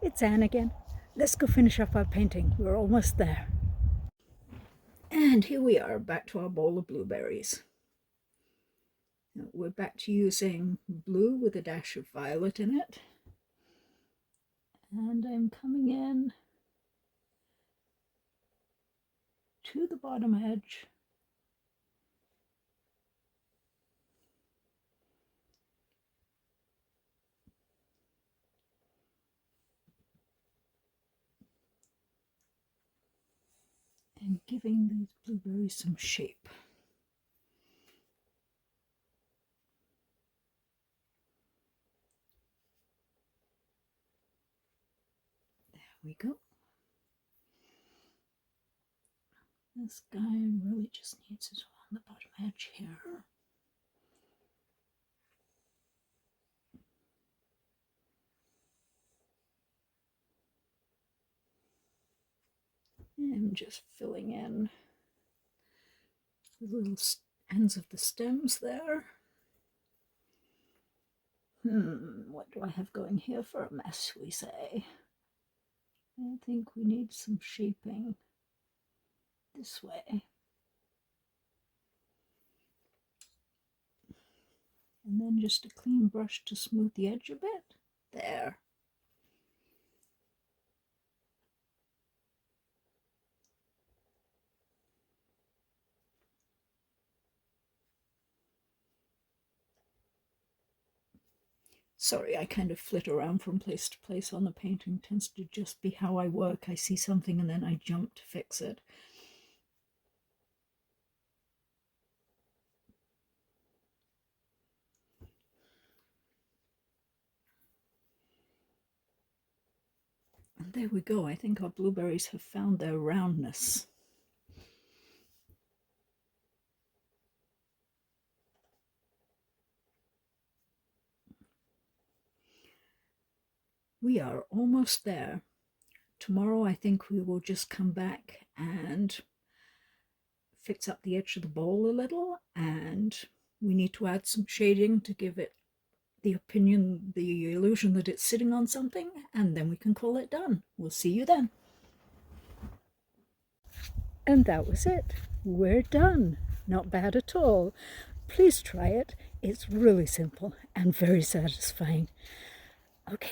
It's Anne again. Let's go finish up our painting. We're almost there. And here we are, back to our bowl of blueberries. We're back to using blue with a dash of violet in it. And I'm coming in to the bottom edge. And giving these blueberries some shape. There we go. This guy really just needs it on the bottom edge here. And just filling in the little ends of the stems there. What do I have going here for a mess, we say? I think we need some shaping this way. And then just a clean brush to smooth the edge a bit. There. Sorry, I kind of flit around from place to place on the painting. It tends to just be how I work. I see something and then I jump to fix it. And there we go. I think our blueberries have found their roundness. We are almost there. Tomorrow I think we will just come back and fix up the edge of the bowl a little, and we need to add some shading to give it the illusion that it's sitting on something, and then we can call it done. We'll see you then. And that was it. We're done. Not bad at all. Please try it. It's really simple and very satisfying. Okay.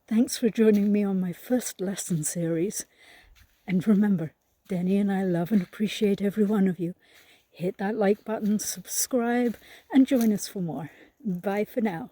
Thanks for joining me on my first lesson series. And remember, Denny and I love and appreciate every one of you. Hit that like button, subscribe, and join us for more. Bye for now.